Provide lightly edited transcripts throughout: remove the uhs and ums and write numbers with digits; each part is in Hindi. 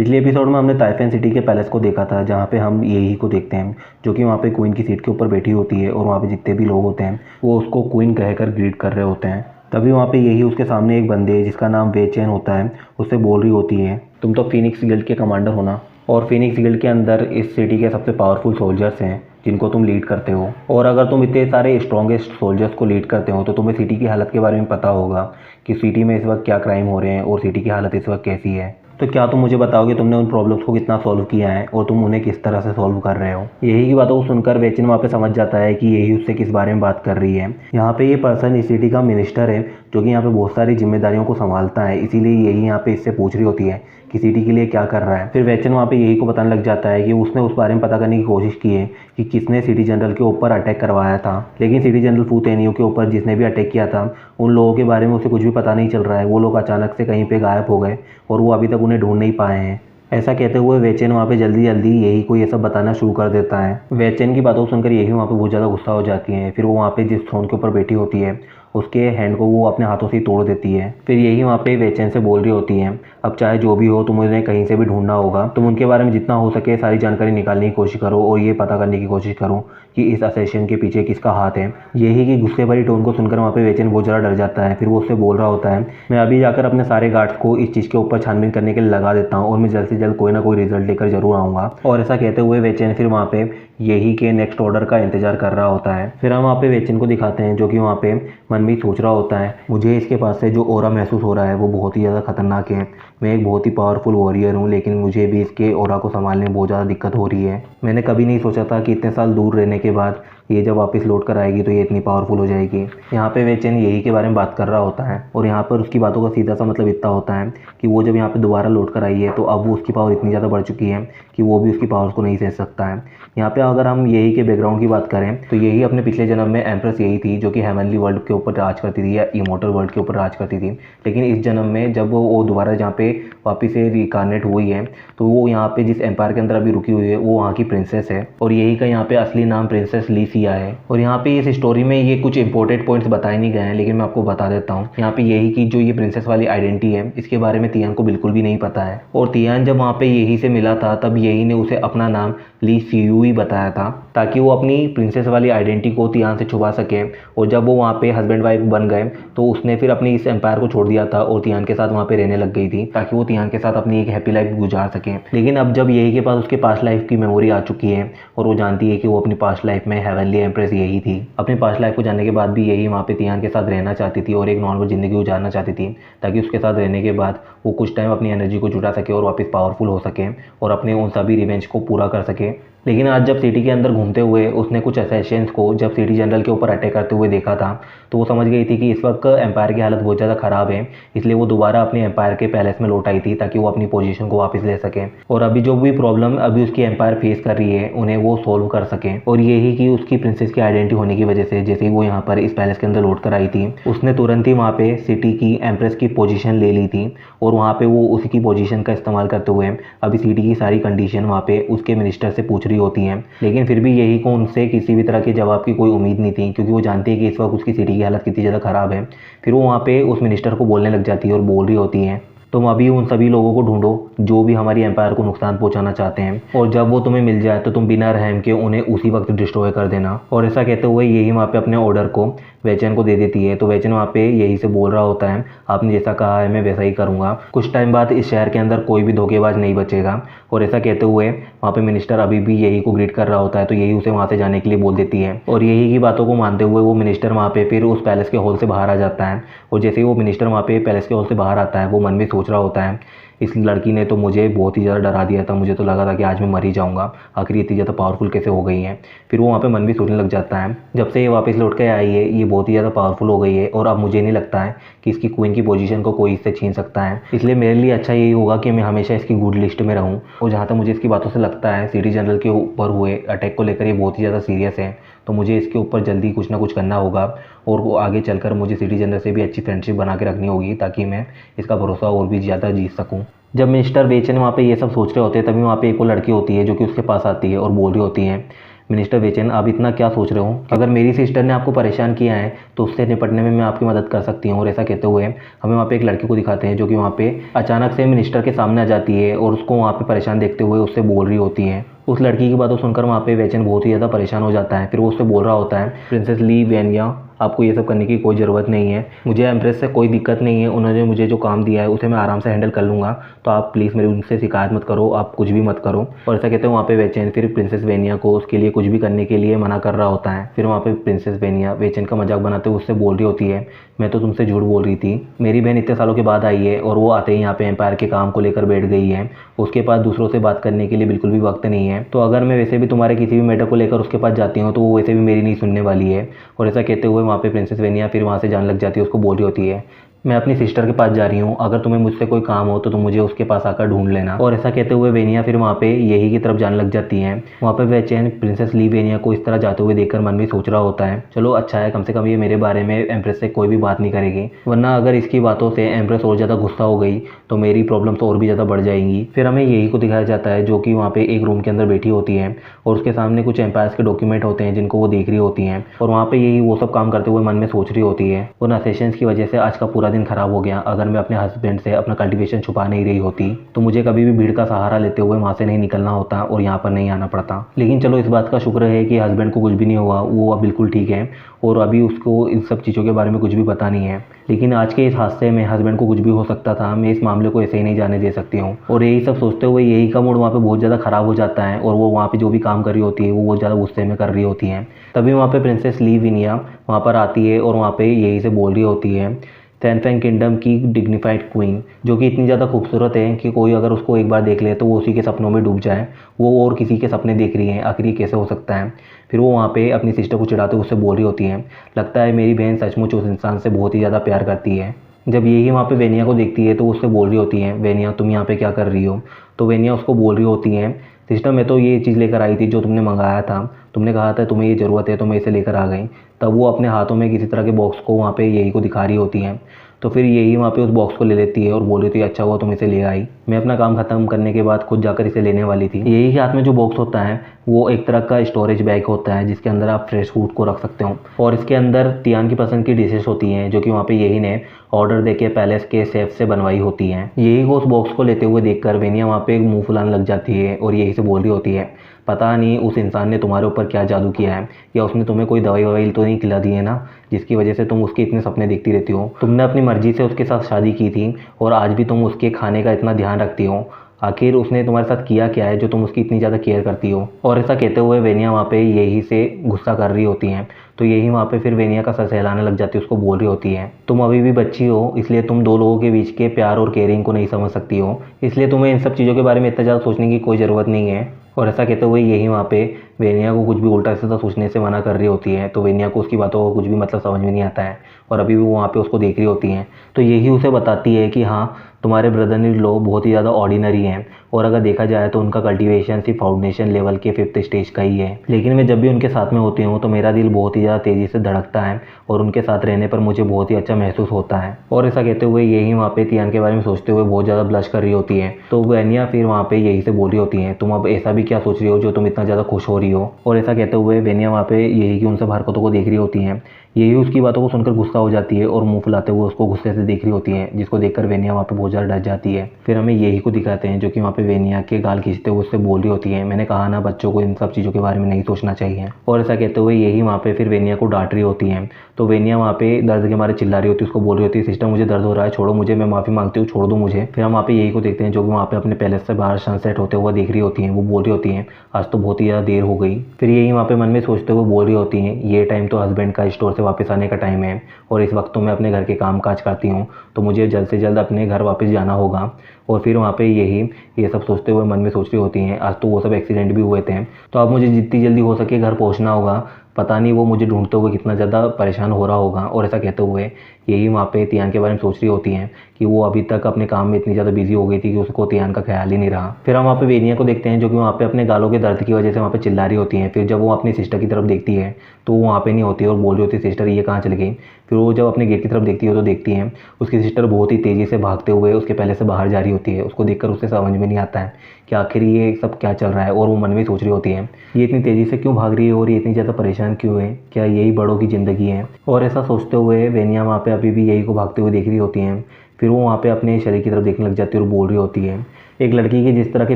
पिछले एपिसोड में हमने ताइफेन सिटी के पैलेस को देखा था, जहाँ पे हम यही को देखते हैं जो कि वहाँ पे क्वीन की सीट के ऊपर बैठी होती है और वहाँ पे जितने भी लोग होते हैं वो उसको क्वीन कहकर ग्रीट कर रहे होते हैं। तभी वहाँ पे यही उसके सामने एक बंदे जिसका नाम वेचेन होता है उससे बोल रही होती है, तुम तो फिनिक्स गिल्ड के कमांडर हो ना, और फिनिक्स गिल्ड के अंदर इस सिटी के सबसे पावरफुल सोल्जर्स हैं जिनको तुम लीड करते हो, और अगर तुम इतने सारे स्ट्रॉन्गेस्ट सोल्जर्स को लीड करते हो तो तुम्हें सिटी की हालत के बारे में पता होगा कि सिटी में इस वक्त क्या क्राइम हो रहे हैं और सिटी की हालत इस वक्त कैसी है। तो क्या तुम मुझे बताओगे तुमने उन प्रॉब्लम्स को कितना सॉल्व किया है और तुम उन्हें किस तरह से सॉल्व कर रहे हो। यही की बातों को सुनकर वेचिन वहाँ पे समझ जाता है कि यही उससे किस बारे में बात कर रही है। यहाँ पे ये पर्सन इस सिटी का मिनिस्टर है जो कि यहाँ पे बहुत सारी जिम्मेदारियों को संभालता है, इसीलिए यही यहाँ पे इससे पूछ रही होती है कि सिटी के लिए क्या कर रहा है। फिर वेचन वहाँ पे यही को बताने लग जाता है कि उसने उस बारे में पता करने की कोशिश की है कि किसने सिटी जनरल के ऊपर अटैक करवाया था, लेकिन सिटी जनरल फू तेनियो के ऊपर जिसने भी अटैक किया था उन लोगों के बारे में उसे कुछ भी पता नहीं चल रहा है। वो लोग अचानक से कहीं पे गायब हो गए और वो अभी तक उन्हें ढूंढ नहीं पाए हैं। ऐसा कहते हुए वेचेन वहाँ पे जल्दी जल्दी यही को ये सब बताना शुरू कर देता है। वेचेन की बातों को सुनकर यही वहाँ पे बहुत ज़्यादा गुस्सा हो जाती है। फिर वो वहाँ पे जिस थ्रोन के ऊपर बैठी होती है उसके हैंड को वो अपने हाथों से ही तोड़ देती है। फिर यही वहाँ पे वेचेन से बोल रही होती है, अब चाहे जो भी हो तुम उन्हें कहीं से भी ढूंढना होगा, तुम उनके बारे में जितना हो सके सारी जानकारी निकालने की कोशिश करो और ये पता करने की कोशिश करो कि इस असैसिन के पीछे किसका हाथ है। यही की गुस्से भरी टोन को सुनकर वहाँ पे वेचेन बहुत ज़्यादा डर जाता है। फिर वो उससे बोल रहा होता है, मैं अभी जाकर अपने सारे गार्ड्स को इस चीज़ के ऊपर छानबीन करने के लिए लगा देता हूँ और मैं जल्द से जल्द कोई ना कोई रिजल्ट लेकर जरूर आऊँगा। और ऐसा कहते हुए वेचेन फिर वहाँ पे यही के नेक्स्ट ऑर्डर का इंतजार कर रहा होता है। फिर हम वहाँ पे वेचेन को दिखाते हैं जो कि वहाँ पे मन में सोच रहा होता है, मुझे इसके पास से जो ऑरा महसूस हो रहा है वो बहुत ही ज़्यादा खतरनाक है। मैं एक बहुत ही पावरफुल वॉरियर हूँ, लेकिन मुझे भी इसके ऑरा को संभालने में बहुत ज़्यादा दिक्कत हो रही है। मैंने कभी नहीं सोचा था कि इतने साल दूर रहने के बाद ये जब वापस लौट कर आएगी तो ये इतनी पावरफुल हो जाएगी। यहाँ पे वेचेन यही के बारे में बात कर रहा होता है और यहाँ पर उसकी बातों का सीधा सा मतलब इतना होता है कि वो जब यहाँ पे दोबारा लौट कर आई है तो अब वो उसकी पावर इतनी ज़्यादा बढ़ चुकी है कि वो भी उसकी पावर्स को नहीं सह सकता है। यहाँ पे अगर हम यही के बैकग्राउंड की बात करें तो यही अपने पिछले जन्म में एम्प्रेस यही थी जो कि हेवनली वर्ल्ड के ऊपर राज करती थी या इमोर्टल वर्ल्ड के ऊपर राज करती थी, लेकिन इस जन्म में जब वो दोबारा जहाँ पे वापस से रिकार्नेट हुई है तो वो यहाँ पे जिस एम्पायर के अंदर अभी रुकी हुई है वो वहाँ की प्रिंसेस है और यही का यहाँ पे असली नाम प्रिंसेस लीसिया है। और यहाँ पे इस स्टोरी में ये कुछ इंपॉर्टेंट पॉइंट्स बताए नहीं गए हैं, लेकिन मैं आपको बता देता हूँ। यहाँ पे यही की जो ये प्रिंसेस वाली आइडेंटिटी है इसके बारे में तियान को बिल्कुल भी नहीं पता है, और तियान जब वहाँ पे यही से मिला था तब यही ने उसे अपना नाम ली सीयूई बताया था ताकि वो अपनी प्रिंसेस वाली आइडेंटिटी को तियान से छुपा सके। और जब वो वहाँ पे हस्बैंड वाइफ बन गए तो उसने फिर अपनी इस एम्पायर को छोड़ दिया था और तियान के साथ वहाँ पे रहने लग गई थी ताकि वो तियान के साथ अपनी एक हैप्पी लाइफ गुजार सके। लेकिन अब जब यही के पास उसके पास्ट लाइफ की मेमोरी आ चुकी है और वो जानती है कि वो अपनी पास्ट लाइफ में हेवनली एम्प्रेस यही थी, अपनी पास्ट लाइफ को जानने के बाद भी यही वहाँ पे तियान के साथ रहना चाहती थी और एक नॉर्मल ज़िंदगी गुजारना चाहती थी ताकि उसके साथ रहने के बाद वो कुछ टाइम अपनी एनर्जी को जुटा सके और वापस पावरफुल हो सके और अपने उन सभी रिवेंज को पूरा कर सके। लेकिन आज जब सिटी के अंदर घूमते हुए उसने कुछ असैसिन्स को जब सिटी जनरल के ऊपर अटैक करते हुए देखा था तो वो समझ गई थी कि इस वक्त एम्पायर की हालत बहुत ज़्यादा ख़राब है, इसलिए वो दोबारा अपने एम्पायर के पैलेस में लौट आई थी ताकि वो अपनी पोजीशन को वापस ले सके और अभी जो भी प्रॉब्लम अभी उसकी एम्पायर फेस कर रही है उन्हें वो सोल्व कर सके। और यही कि उसकी प्रिंसेस की आइडेंटिटी होने की वजह से जैसे ही वो यहाँ पर इस पैलेस के अंदर लौट कर आई थी उसने तुरंत ही वहाँ पे सिटी की एम्प्रेस की पोजीशन ले ली थी और वहाँ पे वो उसी की पोजीशन का इस्तेमाल करते हुए अभी सिटी की सारी कंडीशन वहाँ पे उसके मिनिस्टर से पूछ रही होती हैं। लेकिन फिर भी यही को उनसे किसी भी तरह के जवाब की कोई उम्मीद नहीं थी क्योंकि वो जानती है कि इस वक्त उसकी सिटी की हालत कितनी ज़्यादा ख़राब है। फिर वो वहाँ पे उस मिनिस्टर को बोलने लग जाती है और बोल रही होती है, तुम अभी उन सभी लोगों को ढूंढो जो भी हमारी एम्पायर को नुकसान पहुंचाना चाहते हैं और जब वो तुम्हें मिल जाए तो तुम बिना रहम के उन्हें उसी वक्त डिस्ट्रॉय कर देना। और ऐसा कहते हुए यही वहाँ पे अपने ऑर्डर को वेचन को दे देती है तो वेचन वहाँ पे यही से बोल रहा होता है, आपने जैसा कहा है मैं वैसा ही करूँगा, कुछ टाइम बाद इस शहर के अंदर कोई भी धोखेबाज नहीं बचेगा। और ऐसा कहते हुए वहाँ पे मिनिस्टर अभी भी यही को ग्रीट कर रहा होता है तो यही उसे वहाँ से जाने के लिए बोल देती है और यही की बातों को मानते हुए वो मिनिस्टर वहाँ पे फिर उस पैलेस के हॉल से बाहर आ जाता है। और जैसे ही वो मिनिस्टर वहाँ पे पैलेस के हॉल से बाहर आता है वो मन में सोच रहा होता है, इस लड़की ने तो मुझे बहुत ही ज़्यादा डरा दिया था, मुझे तो लगा था कि आज मैं मर ही जाऊँगा, आखिर इतनी ज़्यादा पावरफुल कैसे हो गई है। फिर वो वहाँ पे मन भी सोचने लग जाता है, जब से ये वापस लौट के आई है ये बहुत ही ज़्यादा पावरफुल हो गई है और अब मुझे नहीं लगता है कि इसकी क्वीन की पोजीशन को कोई इससे छीन सकता है, इसलिए मेरे लिए अच्छा यही होगा कि मैं हमेशा इसकी गुड लिस्ट में रहूँ। और जहाँ तक मुझे इसकी बातों से लगता है सिटी जनरल के ऊपर हुए अटैक को लेकर ये बहुत ही ज़्यादा सीरियस है, तो मुझे इसके ऊपर जल्दी कुछ ना कुछ करना होगा और वो आगे चलकर मुझे सिटी जनरल से भी अच्छी फ्रेंडशिप बना के रखनी होगी ताकि मैं इसका भरोसा और भी ज़्यादा जीत सकूँ। जब मिस्टर वेचन वहाँ पे ये सब सोच रहे होते हैं तभी वहाँ पे एक वो लड़की होती है जो कि उसके पास आती है और बोल रही होती है, मिनिस्टर वेचन, आप इतना क्या सोच रहे हो? अगर मेरी सिस्टर ने आपको परेशान किया है तो उससे निपटने में मैं आपकी मदद कर सकती हूँ। और ऐसा कहते हुए हमें वहाँ पे एक लड़की को दिखाते हैं जो कि वहाँ पे अचानक से मिनिस्टर के सामने आ जाती है और उसको वहाँ पे परेशान देखते हुए उससे बोल रही होती है। उस लड़की की बातों सुनकर वहाँ पे वेचन बहुत ही ज़्यादा परेशान हो जाता है। फिर वो उससे बोल रहा होता है, प्रिंसेस ली वेनिया, आपको ये सब करने की कोई ज़रूरत नहीं है, मुझे एम्प्रेस से कोई दिक्कत नहीं है, उन्होंने मुझे जो काम दिया है उसे मैं आराम से हैंडल कर लूँगा, तो आप प्लीज़ मेरी उनसे शिकायत मत करो, आप कुछ भी मत करो। और ऐसा कहते हैं वहाँ पे वेचन फिर प्रिंसेस वेनिया को उसके लिए कुछ भी करने के लिए मना कर रहा होता है। फिर वहाँ पे प्रिंसेस वेनिया वेचन का मजाक बनाते हुए उससे बोल रही होती है, मैं तो तुमसे झूठ बोल रही थी, मेरी बहन इतने सालों के बाद आई है और वो आते ही यहाँ पे एम्पायर के काम को लेकर बैठ गई है, उसके पास दूसरों से बात करने के लिए बिल्कुल भी वक्त नहीं है, तो अगर मैं वैसे भी तुम्हारे किसी भी मैटर को लेकर उसके पास जाती हूँ तो वो वैसे भी मेरी नहीं सुनने वाली है। और ऐसा कहते हुए वहाँ पे प्रिंसेस वेनिया फिर वहाँ से जाने लग जाती है, उसको बोल रही होती है, मैं अपनी सिस्टर के पास जा रही हूँ, अगर तुम्हें मुझसे कोई काम हो तो तुम मुझे उसके पास आकर ढूंढ लेना। और ऐसा कहते हुए वेनिया फिर वहाँ पे यही की तरफ जाने लग जाती है। वहाँ पे वेचन प्रिंसेस ली वेनिया को इस तरह जाते हुए देखकर मन में सोच रहा होता है, चलो अच्छा है, कम से कम ये मेरे बारे में एम्प्रेस से कोई भी बात नहीं करेगी, वरना अगर इसकी बातों से एम्प्रेस और ज़्यादा गुस्सा हो गई तो मेरी प्रॉब्लम्स और भी ज़्यादा बढ़ जाएंगी। फिर हमें यही को दिखाया जाता है जो कि वहाँ पे एक रूम के अंदर बैठी होती है और उसके सामने कुछ एम्पायर्स के डॉक्यूमेंट होते हैं जिनको वो देख रही होती हैं, और वहाँ पे यही वो सब काम करते हुए मन में सोच रही होती है, उन असेशंस की वजह से आज का पूरा दिन खराब हो गया, अगर मैं अपने हस्बैंड से अपना कल्टीवेशन छुपा नहीं रही होती तो मुझे कभी भी भीड़ का सहारा लेते हुए वहाँ से नहीं निकलना होता और यहाँ पर नहीं आना पड़ता। लेकिन चलो इस बात का शुक्र है कि हस्बैंड को कुछ भी नहीं हुआ, वो अब बिल्कुल ठीक है और अभी उसको इन सब चीज़ों के बारे में कुछ भी पता नहीं है। लेकिन आज के इस हादसे में हस्बैंड को कुछ भी हो सकता था, मैं इस मामले को ऐसे ही नहीं जाने दे सकती हूँ। और यही सब सोचते हुए यही का मूड वहाँ पे बहुत ज़्यादा ख़राब हो जाता है और वो वहाँ पे जो भी काम कर रही होती है वो बहुत ज़्यादा गुस्से में कर रही होती है। तभी वहाँ पे प्रिंसेस ली विनिया वहाँ पर आती है और वहाँ पे यही से बोल रही होती है, सैनफेंग किंगडम की डिग्निफाइड क्वीन, जो कि इतनी ज़्यादा खूबसूरत है कि कोई अगर उसको एक बार देख ले तो वो उसी के सपनों में डूब जाए, वो और किसी के सपने देख रही है, आखिर ये कैसे हो सकता है। फिर वो वहाँ पे अपनी सिस्टर को चिढ़ाते हुए उससे बोल रही होती है, लगता है मेरी बहन सचमुच उस इंसान से बहुत ही ज़्यादा प्यार करती है। जब यही वहाँ पे वेनिया को देखती है तो उससे बोल रही होती है, वेनिया तुम यहाँ पे क्या कर रही हो? तो वेनिया उसको बोल रही होती है, सिस्टर मैं तो ये चीज़ लेकर आई थी जो तुमने मंगाया था, तुमने कहा था तुम्हें ये ज़रूरत है तो मैं इसे लेकर आ गई। तब वो अपने हाथों में किसी तरह के बॉक्स को वहाँ पे यही को दिखा रही होती है, तो फिर यही वहाँ पे उस बॉक्स को ले लेती है और बोल रही थी, अच्छा हुआ तुम इसे ले आई, मैं अपना काम ख़त्म करने के बाद खुद जाकर इसे लेने वाली थी। यही के हाथ में जो बॉक्स होता है वो एक तरह का स्टोरेज बैग होता है जिसके अंदर आप फ्रेश फूड को रख सकते हो, और इसके अंदर तियान की पसंद की डिशेस होती हैं जो कि वहाँ पे यही ने ऑर्डर देके पैलेस के शेफ से बनवाई होती हैं। यही को उस बॉक्स को लेते हुए देखकर वेनिया वहाँ पे मुँह फुलाने लग जाती है और यही से बोल रही होती है, पता नहीं उस इंसान ने तुम्हारे ऊपर क्या जादू किया है, या उसने तुम्हें कोई दवाई ववाई तो नहीं खिला दी है ना जिसकी वजह से तुम उसके इतने सपने देखती रहती हो। तुमने अपनी मर्जी से उसके साथ शादी की थी और आज भी तुम उसके खाने का इतना ध्यान रखती हो, आखिर उसने तुम्हारे साथ किया क्या है जो तुम उसकी इतनी ज़्यादा केयर करती हो। और ऐसा कहते हुए वेनिया वहाँ पे यही से गुस्सा कर रही होती हैं, तो यही वहाँ पे फिर वेनिया का सर सहलाने लग जाती है, उसको बोल रही होती है, तुम अभी भी बच्ची हो, इसलिए तुम दो लोगों के बीच के प्यार और केयरिंग को नहीं समझ सकती हो, इसलिए तुम्हें इन सब चीज़ों के बारे में इतना ज़्यादा सोचने की कोई ज़रूरत नहीं है। और ऐसा कहते हुए यही वहाँ पे वेनिया को कुछ भी उल्टा सीधा सोचने से मना कर रही होती है, तो वेनिया को उसकी बातों को कुछ भी मतलब समझ में नहीं आता है और अभी भी वो वहाँ पे उसको देख रही होती हैं। तो यही उसे बताती है कि हाँ तुम्हारे ब्रदर इन लॉ बहुत ही ज़्यादा ऑर्डिनरी हैं और अगर देखा जाए तो उनका कल्टीवेशन सिर्फ फाउंडेशन लेवल के 5th स्टेज का ही है, लेकिन मैं जब भी उनके साथ में होती हूँ तो मेरा दिल बहुत ही ज़्यादा तेज़ी से धड़कता है और उनके साथ रहने पर मुझे बहुत ही अच्छा महसूस होता है। और ऐसा कहते हुए यही वहाँ पे तियान के बारे में सोचते हुए बहुत ज़्यादा ब्लश कर रही होती है, तो वेनिया फिर वहाँ पे यही से बोल रही होती है, तुम अब ऐसा भी क्या सोच रही हो जो तुम इतना ज़्यादा खुश हो रही हो। और ऐसा कहते हुए वेनिया वहाँ पे यही की उन सब हरकतों को देख रही होती हैं, यही उसकी बातों को सुनकर गुस्सा हो जाती है और मुंह फुलाते हुए उसको गुस्से से देख रही होती है, जिसको देखकर वेनिया वहाँ पे बहुत ज़्यादा डर जाती है। फिर हमें यही को दिखाते हैं जो कि वहाँ पे वेनिया के गाल खींचते हुए उससे बोल रही होती है, मैंने कहा ना बच्चों को इन सब चीज़ों के बारे में नहीं सोचना चाहिए। और ऐसा कहते हुए यही वहाँ पे फिर वेनिया को डांट रही होती है, तो वेनिया वहाँ पे दर्द के मारे चिल्ला रही होती है, उसको बोल रही होती है, सिस्टर मुझे दर्द हो रहा है, छोड़ो मुझे, मैं माफ़ी मांगती हूँ, छोड़ दो मुझे। फिर हम वहाँ पे यही को देखते हैं जो कि वहाँ पे अपने पैलेस से बाहर सनसेट होते हुए देख रही होती हैं, वो बोल रही होती हैं आज तो बहुत ही ज़्यादा देर हो गई। फिर यही वहाँ पे मन में सोचते हुए बोल रही होती हैं, ये टाइम तो हस्बैंड का स्टोर से वापस आने का टाइम है और इस वक्त तो मैं अपने घर के काम काज करती हूँ, तो मुझे जल्द से जल्द अपने घर वापस जाना होगा। और फिर वहाँ पे यही ये सब सोचते हुए मन में सोच रही होती हैं, आज तो वो सब एक्सीडेंट भी हुए थे, तो अब मुझे जितनी जल्दी हो सके घर पहुँचना होगा, पता नहीं वो मुझे ढूंढते हुए कितना ज़्यादा परेशान हो रहा होगा। और ऐसा कहते हुए यही वहाँ पे तियान के बारे में सोच रही होती हैं कि वो अभी तक अपने काम में इतनी ज़्यादा बिजी हो गई थी कि उसको तियान का ख्याल ही नहीं रहा। फिर हम वहाँ पे वेनिया को देखते हैं जो कि वहाँ पे अपने गालों के दर्द की वजह से वहाँ पे चिल्ला रही होती हैं। फिर जब वो अपनी सिस्टर की तरफ देखती है तो वो वहाँ पे नहीं होती है और बोल रही होती है सिस्टर ये कहाँ चली गई। फिर वो जब अपने गेट की तरफ देखती है तो देखती हैं उसकी सिस्टर बहुत ही तेज़ी से भागते हुए उसके पहले से बाहर जा रही होती है। उसको देखकर उसे समझ में नहीं आता है कि आखिर ये सब क्या चल रहा है और वो मन में सोच रही होती है ये इतनी तेज़ी से क्यों भाग रही है और ये इतनी ज़्यादा परेशान क्यों है, क्या यही बड़ों की ज़िंदगी है। और ऐसा सोचते हुए वेनिया वहाँ पे अभी भी यही को भागते हुए देख रही होती हैं। फिर वो वहाँ पे अपने शरीर की तरफ देखने लग जाती है और बोल रही होती है एक लड़की के जिस तरह के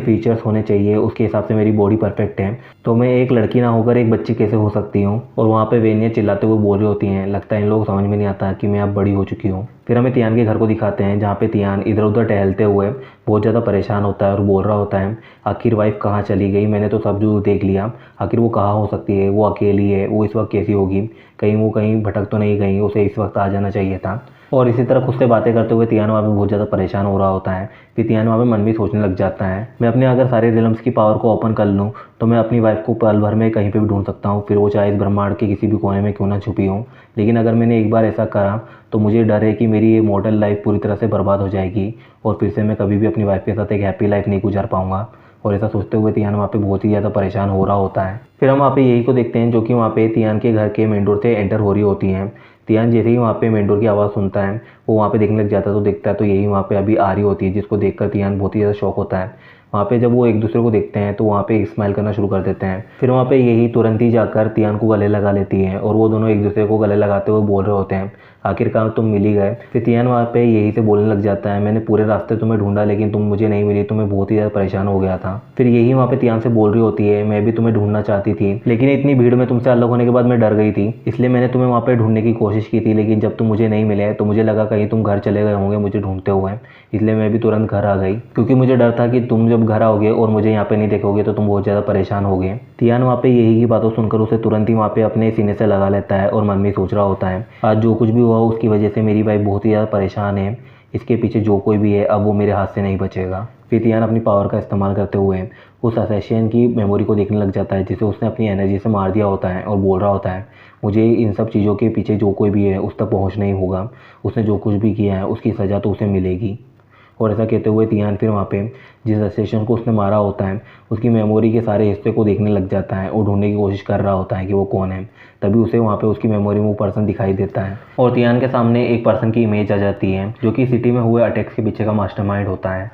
फीचर्स होने चाहिए उसके हिसाब से मेरी बॉडी परफेक्ट है, तो मैं एक लड़की ना होकर एक बच्ची कैसे हो सकती हूँ। और वहाँ पे वेनिया चिल्लाते हुए बोल रही होती हैं लगता है इन लोगों को समझ में नहीं आता कि मैं अब बड़ी हो चुकी हूँ। फिर हमें तियान के घर को दिखाते हैं जहाँ पे तियान इधर उधर टहलते हुए बहुत ज़्यादा परेशान होता है और बोल रहा होता है आखिर वाइफ कहाँ चली गई, मैंने तो सब जो देख लिया, आखिर वो कहाँ हो सकती है, वो अकेली है, वो इस वक्त कैसी होगी, कहीं वो कहीं भटक तो नहीं गई, उसे इस वक्त आ जाना चाहिए था। और इसी तरह खुद से बातें करते हुए तियान वहाँ पे बहुत ज़्यादा परेशान हो रहा होता है। फिर तियान वहाँ पे मन में सोचने लग जाता है मैं अपने अगर सारे रिलम्स की पावर को ओपन कर लूँ तो मैं अपनी वाइफ को पल भर में कहीं पे भी ढूंढ सकता हूँ, फिर वो चाहे इस ब्रह्मांड के किसी भी कोने में क्यों ना छुपी हो। लेकिन अगर मैंने एक बार ऐसा करा तो मुझे डर है कि मेरी ये मॉडल लाइफ पूरी तरह से बर्बाद हो जाएगी और फिर से मैं कभी भी अपनी वाइफ के साथ एक हैप्पी लाइफ नहीं गुजार पाऊंगा। और ऐसा सोचते हुए तियान वहाँ पे बहुत ही ज़्यादा परेशान हो रहा होता है। फिर हम वहाँ पे यही को देखते हैं जो कि वहाँ पे तियान के घर के मेन डोर से एंटर हो रही होती हैं। तियान जैसे ही वहाँ पे मेन डोर की आवाज़ सुनता है वो वहाँ पे देखने लग जाता है तो देखता है तो यही वहाँ पे अभी आ रही होती है जिसको देखकर तियान बहुत ही ज़्यादा शॉक होता है। वहाँ पे जब वो एक दूसरे को देखते हैं तो वहाँ पे एक स्माइल करना शुरू कर देते हैं। फिर वहाँ पे यही तुरंत ही जाकर तियान को गले लगा लेती है और वो दोनों एक दूसरे को गले लगाते हुए बोल रहे होते हैं आखिरकार तुम मिल ही गए। फिर तियान वहाँ पे यही से बोलने लग जाता है मैंने पूरे रास्ते तुम्हें ढूंढा लेकिन तुम मुझे नहीं मिली, तो मैं बहुत ही ज़्यादा परेशान हो गया था। फिर यही वहाँ पे तियान से बोल रही होती है मैं भी तुम्हें ढूंढना चाहती थी लेकिन इतनी भीड़ में तुमसे अलग होने के बाद मैं डर गई थी, इसलिए मैंने तुम्हें वहाँ पे ढूंढने की कोशिश की थी, लेकिन जब तुम मुझे नहीं मिले तो मुझे लगा कहीं तुम घर चले गए होंगे मुझे ढूंढते हुए, इसलिए मैं भी तुरंत घर आ गई क्योंकि मुझे डर था कि तुम जब घर आओगे और मुझे यहाँ पे नहीं देखोगे तो तुम बहुत ज़्यादा परेशान होगे। तियान वहाँ पे यही की बातों सुनकर उसे तुरंत ही वहाँ पे अपने सीने से लगा लेता है और मन में सोच रहा होता है आज जो कुछ भी हुआ उसकी वजह से मेरी वाइफ बहुत ही ज़्यादा परेशान है, इसके पीछे जो कोई भी है अब वो मेरे हाथ से नहीं बचेगा। फिर तियान अपनी पावर का इस्तेमाल करते हुए उस असैसिन की मेमोरी को देखने लग जाता है जिसे उसने अपनी एनर्जी से मार दिया होता है और बोल रहा होता है मुझे इन सब चीज़ों के पीछे जो कोई भी है उस तक पहुँचना ही होगा, उसने जो कुछ भी किया है उसकी सज़ा तो उसे मिलेगी। और ऐसा कहते हुए तियान फिर वहाँ पे जिस असैसिन को उसने मारा होता है उसकी मेमोरी के सारे हिस्से को देखने लग जाता है और ढूंढने की कोशिश कर रहा होता है कि वो कौन है। तभी उसे वहाँ पे उसकी मेमोरी में वो पर्सन दिखाई देता है और तियान के सामने एक पर्सन की इमेज आ जाती है जो कि सिटी में हुए अटैक्स के पीछे का मास्टरमाइंड होता है।